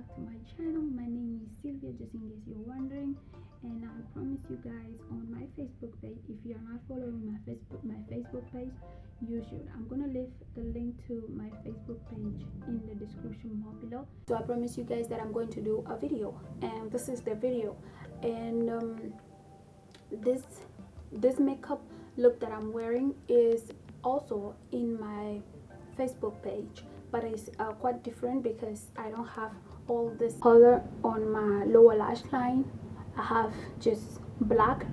back to my channel. My name is Sylvia, just in case you're wondering, and I promise you guys on my Facebook page, if you're not following my Facebook page, you should. I'm gonna leave the link to my Facebook page in the description bar below. So I promise you guys that I'm going to do a video, and this is the video. And this makeup look that I'm wearing is also in my Facebook page, but it's quite different because I don't have all this color on my lower lash line. I have just black,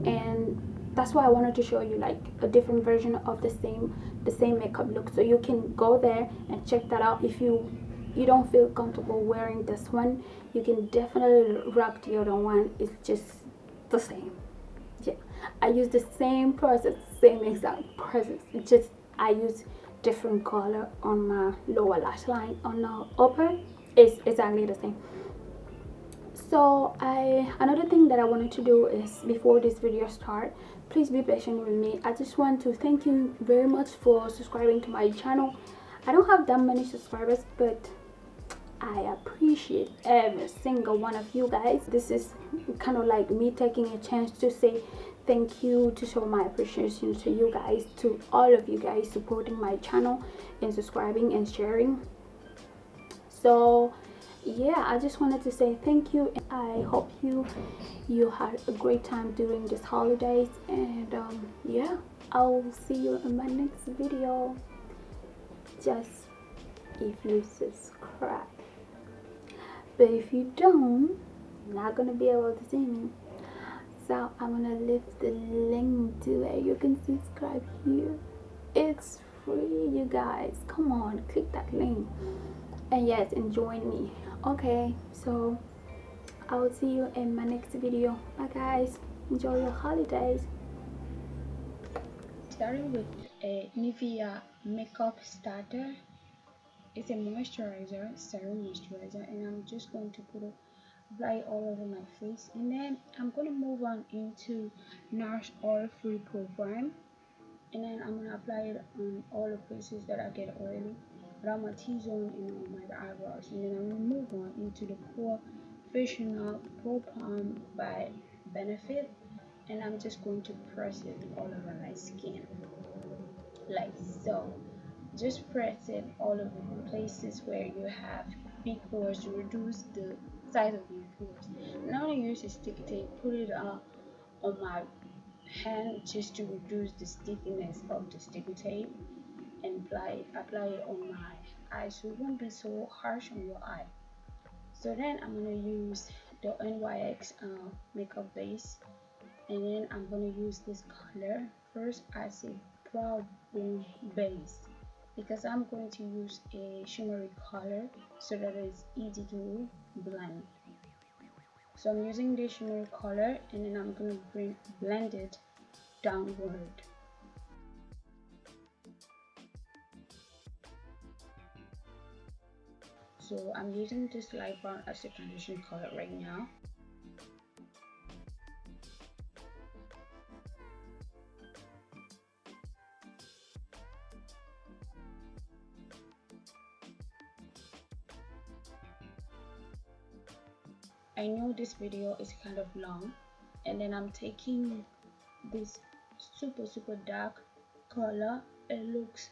and that's why I wanted to show you like a different version of the same makeup look, so you can go there and check that out. If you don't feel comfortable wearing this one, you can definitely rock the other one. It's just the same. Yeah, I use the same process, same exact process. It's just I use different color on my lower lash line. On the upper, it's exactly the same. So another thing that I wanted to do is, before this video start, please be patient with me. I just want to thank you very much for subscribing to my channel. I don't have that many subscribers, but I appreciate every single one of you guys. This is kind of like me taking a chance to say thank you, to show my appreciation to you guys, to all of you guys supporting my channel and subscribing and sharing. So yeah, I just wanted to say thank you. I hope you had a great time during this holidays, and yeah, I'll see you in my next video. Just if you subscribe, but if you don't, you're not gonna be able to see me. So I'm gonna leave the link to where you can subscribe here. It's free, you guys. Come on, click that link, and yes, and join me. Okay, so I will see you in my next video. Bye guys, enjoy your holidays. Starting with a Nivea makeup starter. It's a moisturizer, serum moisturizer, and I'm just going to apply it all over my face, and then I'm going to move on into Nourish Oil Free Pro Prime, and then I'm going to apply it on all the places that I get oily, around my T-zone and on my eyebrows, and then I'm going to move on into the Professional Pro Palm by Benefit, and I'm just going to press it all over my skin like so. Just press it all over the places where you have big pores to reduce the size of your pores. Now I use a sticky tape, put it on my hand just to reduce the stickiness of the sticky tape, and apply it on my eye so it won't be so harsh on your eye. So then I'm gonna use the NYX makeup base, and then I'm gonna use this color first as a brown base, because I'm going to use a shimmery color so that it's easy to blend. So I'm using the shimmery color, and then I'm going to blend it downward. So I'm using this light brown as a transition color right now. I know this video is kind of long, and then I'm taking this super dark color. It looks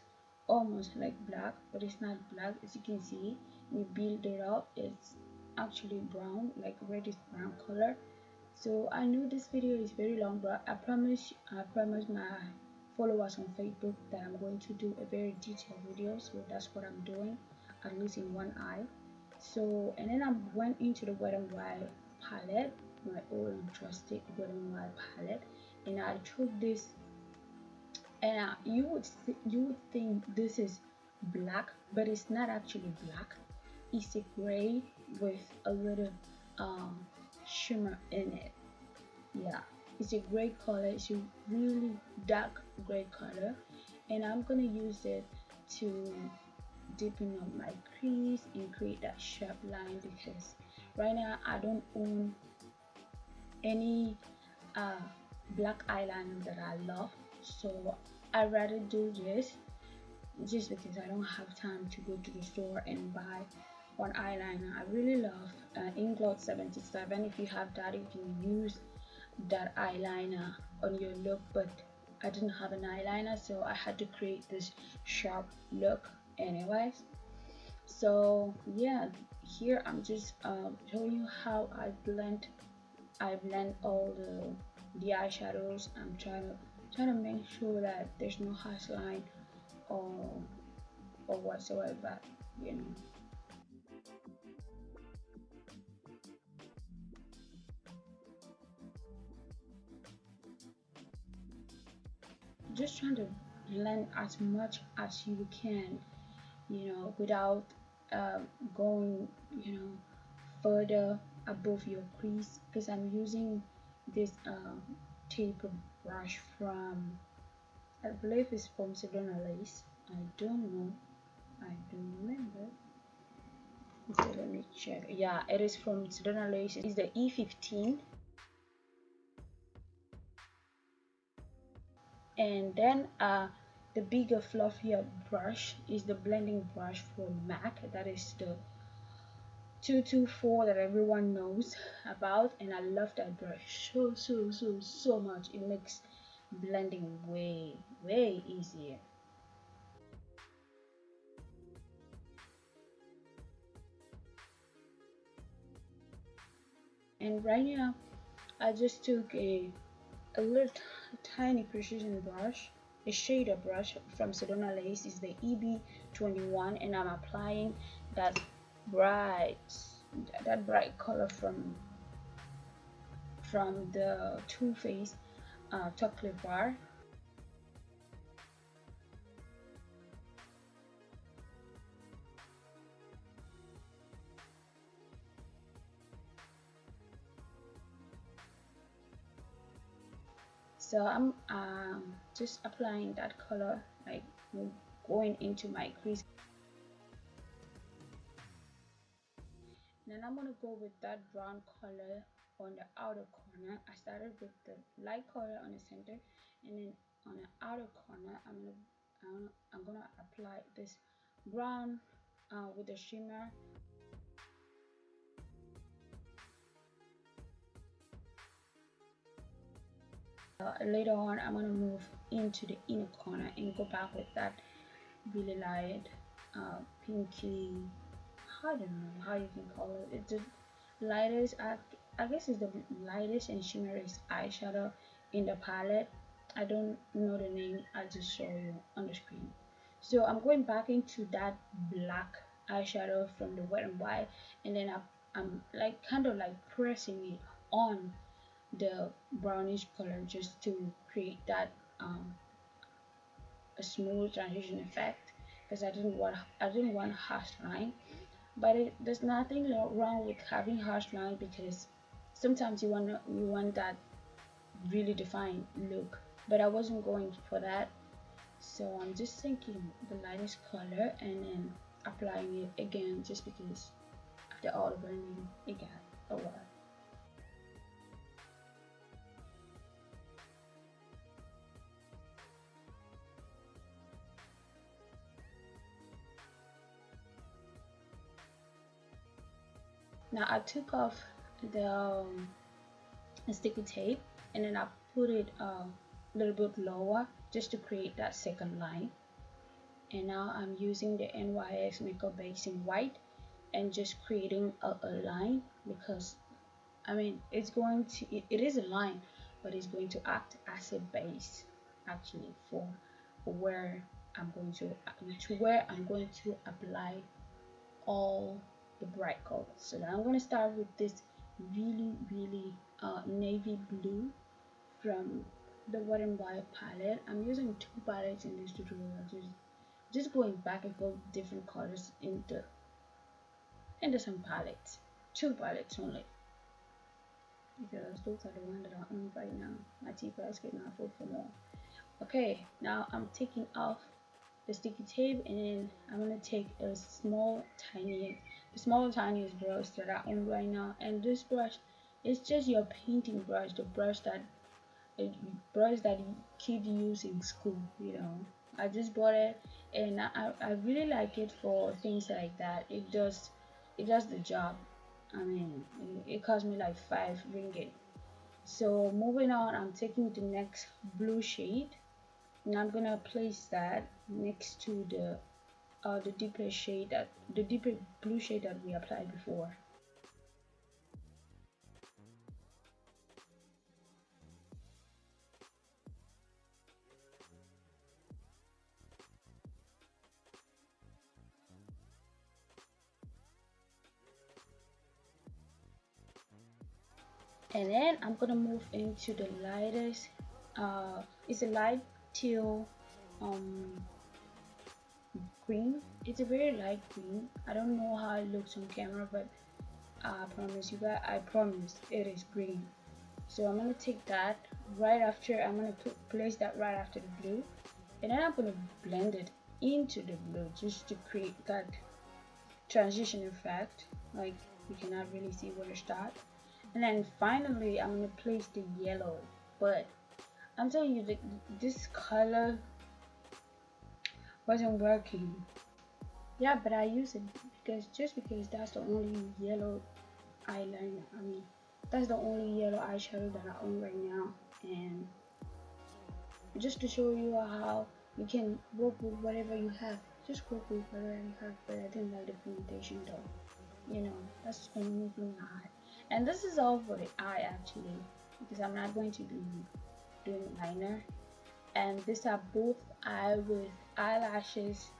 almost like black, but it's not black. As you can see, we build it up, it's actually brown, like reddish brown color. So I know this video is very long, but I promise my followers on Facebook that I'm going to do a very detailed video. So that's what I'm doing, at least in one eye. So, and then I went into the Wet n Wild palette, my old trusted Wet n Wild palette, and I took this, and you would think this is black, but it's not actually black. It's a gray with a little shimmer in it. Yeah, it's a gray color. It's a really dark gray color, and I'm gonna use it to deepen up my crease and create that sharp line, because right now I don't own any black eyeliner that I love, so I'd rather do this just because I don't have time to go to the store and buy on eyeliner. I really love Inglot 77. If you have that, you can use that eyeliner on your look, but I didn't have an eyeliner, so I had to create this sharp look anyways. So yeah, here I'm just showing you how I blend all the eyeshadows. I'm trying to make sure that there's no harsh line or whatsoever, you know. Just trying to blend as much as you can, you know, without uh, going, you know, further above your crease, because I'm using this taper brush from, I believe it's from Sedona Lace. I don't know, I don't remember. Okay, let me check. Yeah, it is from Sedona Lace. It's the E15. And then the bigger fluffier brush is the blending brush from MAC. That is the 224 that everyone knows about, and I love that brush so much. It makes blending way easier. And right now I just took a little tiny precision brush, a shader brush from Sedona Lace. Is the EB21, and I'm applying that bright that bright color from the Too Faced chocolate bar. So I'm just applying that color, like going into my crease. Then I'm gonna go with that brown color on the outer corner. I started with the light color on the center, and then on the outer corner I'm gonna apply this brown with the shimmer. Later on I'm gonna move into the inner corner and go back with that really light pinky, I don't know how you can call it. It's the lightest, I guess it's the lightest and shimmeriest eyeshadow in the palette. I don't know the name, I'll just show you on the screen. So I'm going back into that black eyeshadow from the Wet n Wild, and then I'm like kind of like pressing it on the brownish color just to create that a smooth transition effect, because I didn't want harsh line. But there's nothing wrong with having harsh line, because sometimes you want that really defined look, but I wasn't going for that. So I'm just thinking the lightest color and then applying it again, just because after all the blending it got a lot. Now I took off the sticky tape, and then I put it a little bit lower just to create that second line. And now I'm using the NYX makeup base in white and just creating a line, because I mean it's going to it is a line, but it's going to act as a base actually for where I'm going to apply all the bright colors. So now I'm going to start with this really navy blue from the Wet n Wild palette. I'm using two palettes in this tutorial, just going back and forth different colors into some palettes, two palettes only, because those are the ones that are on right now. My tea basket not full for more. Okay, now I'm taking off the sticky tape, and then I'm gonna take a the small tiniest brush that I own right now, and this brush is just your painting brush, the a brush that kids use in school, you know. I just bought it, and I really like it for things like that. it does the job. I mean, it cost me like 5 ringgit. So moving on, I'm taking the next blue shade, and I'm gonna place that next to the deeper shade, that the deeper blue shade that we applied before. And then I'm gonna move into the lightest, it's a light teal um green. It's a very light green. I don't know how it looks on camera, but I promise you guys, I promise it is green. So I'm gonna take that right after, I'm gonna place that right after the blue, and then I'm gonna blend it into the blue just to create that transition effect. Like, you cannot really see where to start. And then finally I'm gonna place the yellow, but I'm telling you that this color wasn't working. Yeah, but I use it because, just because that's the only yellow eyeliner, I mean, that's the only yellow eyeshadow that I own right now. And just to show you how you can work with whatever you have, just work with whatever you have. But I didn't like the pigmentation though, that's the only thing I had. And this is all for the eye actually, because I'm not going to be doing liner. And these are both eye with eyelashes.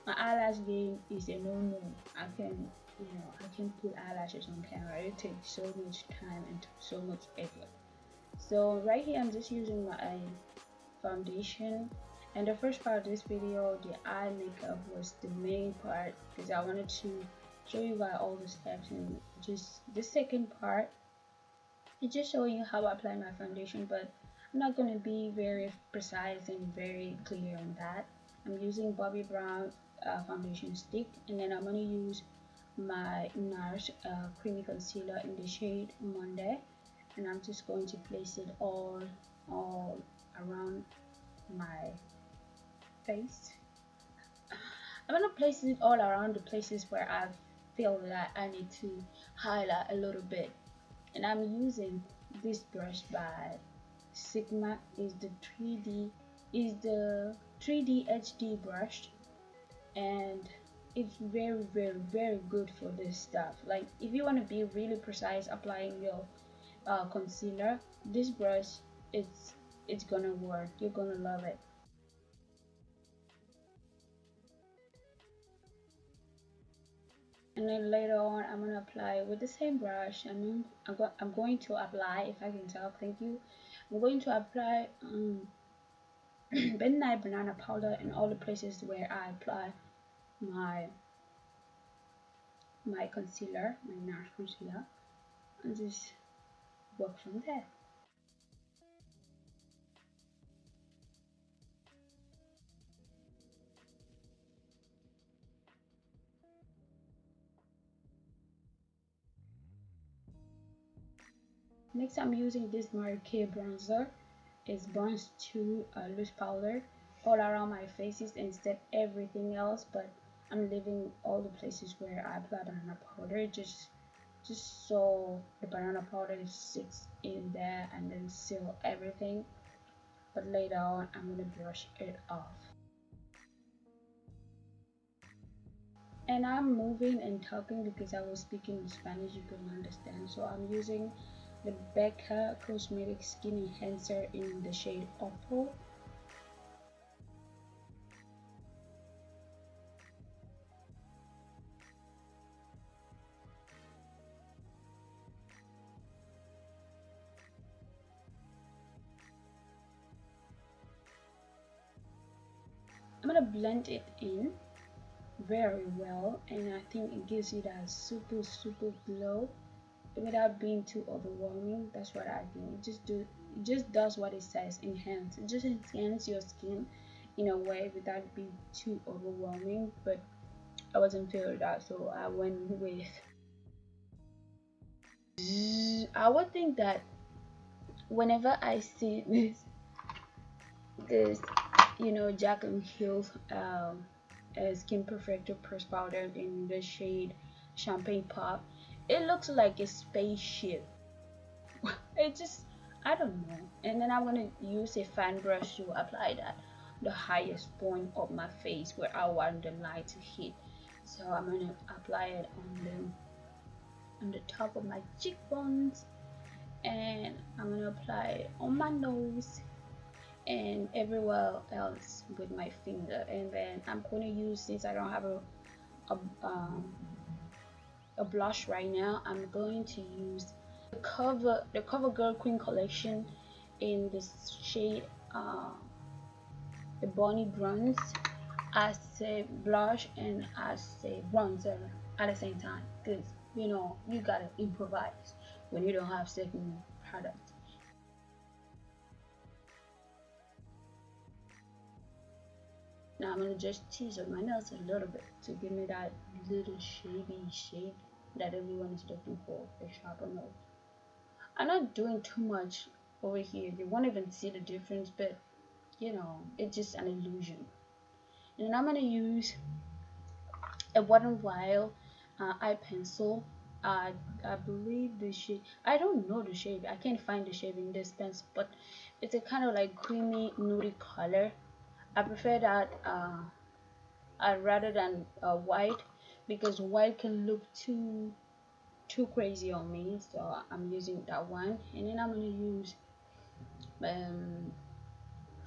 My eyelash game is a no-no. I can put eyelashes on camera. It takes so much time and so much effort. So right here I'm just using my foundation, and the first part of this video, the eye makeup, was the main part because I wanted to show you guys all the steps, and just the second part is just showing you how I apply my foundation. But I'm not going to be very precise and very clear on that. I'm using Bobbi Brown foundation stick, and then I'm going to use my NARS creamy concealer in the shade Monday, and I'm just going to place it all around my face. I'm gonna place it all around the places where I feel that I need to highlight a little bit. And I'm using this brush by Sigma. Is the 3D HD brush, and it's very, very, very good for this stuff. Like, if you want to be really precise applying your concealer, this brush, it's gonna work. You're gonna love it. And then later on I'm going to apply with the same brush. I'm going to apply, if I can talk, thank you. I'm going to apply midnight banana powder in all the places where I apply my concealer, my NARS concealer, and just work from there. Next I'm using this Mary Kay bronzer. It's bronze to loose powder all around my faces instead everything else, but I'm leaving all the places where I apply banana powder, just so the banana powder sits in there and then seal everything. But later on I'm gonna brush it off. And I'm moving and talking because I was speaking in Spanish, you couldn't understand. So I'm using the Becca Cosmetic Skin Enhancer in the shade Opal. I'm gonna blend it in very well, and I think it gives you that super, super glow without being too overwhelming. That's what I think. It just does what it says, enhance. It just enhances your skin in a way without being too overwhelming. But I wasn't feeling that, so I went with. I would think that whenever I see this Jaclyn Hill's skin perfector press powder in the shade champagne pop. It looks like a spaceship. It just, I don't know. And then I'm gonna use a fan brush to apply that the highest point of my face where I want the light to hit. So I'm gonna apply it on the top of my cheekbones, and I'm gonna apply it on my nose and everywhere else with my finger. And then I'm gonna use, since I don't have a, um, a blush right now, I'm going to use the CoverGirl Queen collection in this shade, the Bonnie Bronze, as a blush and as a bronzer at the same time, because you know you gotta improvise when you don't have certain products. Now I'm gonna just tease up my nails a little bit to give me that little shady shade that everyone is looking for, a sharper nose. I'm not doing too much over here. You won't even see the difference, but you know, it's just an illusion. And I'm gonna use a Wet n Wild eye pencil. I believe the shade, I don't know the shade, I can't find the shade in this pencil, but it's a kind of like creamy nudie color. I prefer that rather than white, because white can look too crazy on me, so I'm using that one. And then I'm gonna use um,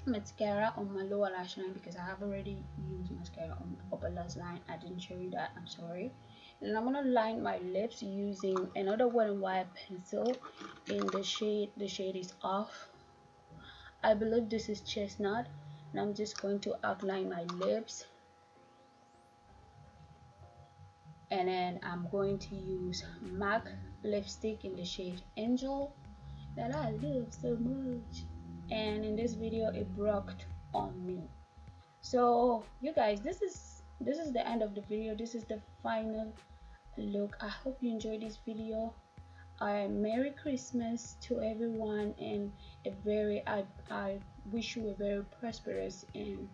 mascara on my lower lash line, because I have already used mascara on my upper lash line. I didn't show you that, I'm sorry. And I'm gonna line my lips using another Wet n Wild pencil in the shade is Off. I believe this is Chestnut, and I'm just going to outline my lips. And then I'm going to use MAC lipstick in the shade Angel that I love so much, and in this video it broke on me. So you guys, this is the end of the video. This is the final look. I hope you enjoyed this video. Merry Christmas to everyone, and I wish you a very prosperous and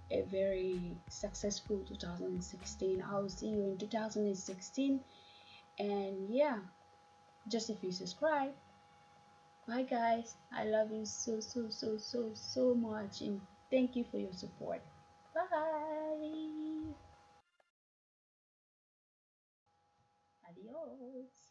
a very successful 2016. I'll see you in 2016. And yeah, just if you subscribe. Bye guys, I love you so much, and thank you for your support. Bye. Adios.